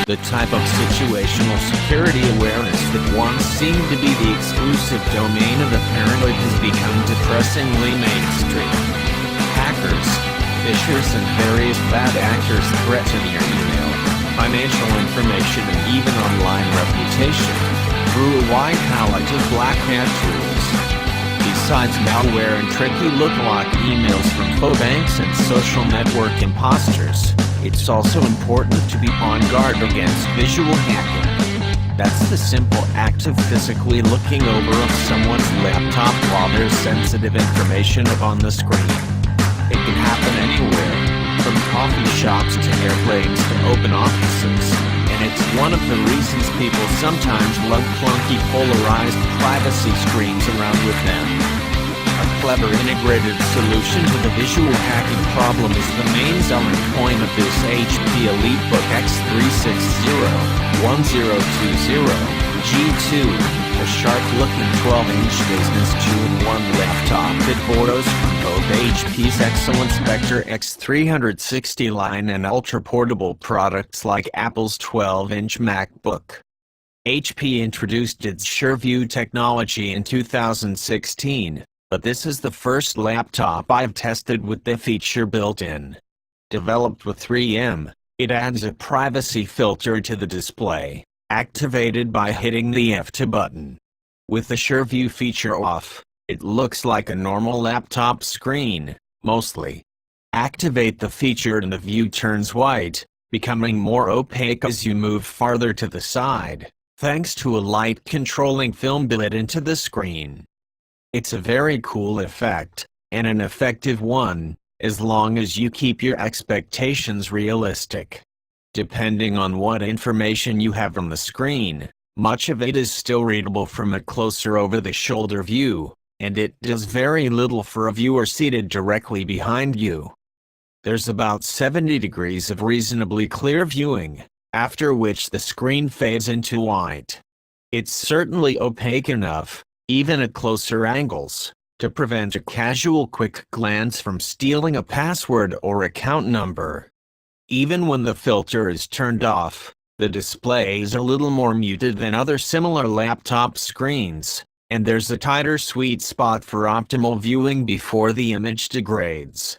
The type of situational security awareness that once seemed to be the exclusive domain of the paranoid has become depressingly mainstream. Hackers, phishers and various bad actors threaten your email, financial information and even online reputation through a wide palette of black hat tools. Besides malware and tricky look-alike emails from faux banks and social network imposters, it's also important to be on guard against visual hacking. That's the simple act of physically looking over someone's laptop while there's sensitive information up on the screen. It can happen anywhere, from coffee shops to airplanes to open offices, and it's one of the reasons people sometimes love clunky polarized privacy screens around with them. A clever integrated solution to the visual hacking problem is the main selling point of this HP EliteBook x360 1020 G2, a sharp-looking 12-inch business 2-in-1 laptop that borrows from both HP's excellent Spectre x360 line and ultra-portable products like Apple's 12-inch MacBook. HP introduced its SureView technology in 2016. But this is the first laptop I've tested with the feature built in. Developed with 3M, it adds a privacy filter to the display, activated by hitting the F2 button. With the SureView feature off, it looks like a normal laptop screen, mostly. Activate the feature and the view turns white, becoming more opaque as you move farther to the side, thanks to a light controlling film built into the screen. It's a very cool effect, and an effective one, as long as you keep your expectations realistic. Depending on what information you have on the screen, much of it is still readable from a closer over-the-shoulder view, and it does very little for a viewer seated directly behind you. There's about 70 degrees of reasonably clear viewing, after which the screen fades into white. It's certainly opaque enough, even at closer angles, to prevent a casual quick glance from stealing a password or account number. Even when the filter is turned off, the display is a little more muted than other similar laptop screens, and there's a tighter sweet spot for optimal viewing before the image degrades.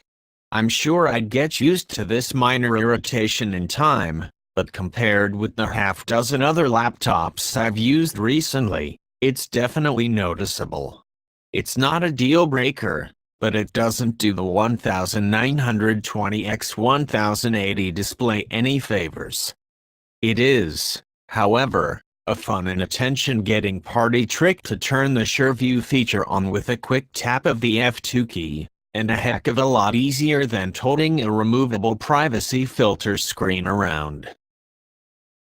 I'm sure I'd get used to this minor irritation in time, but compared with the half-dozen other laptops I've used recently, it's definitely noticeable. It's not a deal breaker, but it doesn't do the 1920x1080 display any favors. It is, however, a fun and attention-getting party trick to turn the SureView feature on with a quick tap of the F2 key, and a heck of a lot easier than toting a removable privacy filter screen around.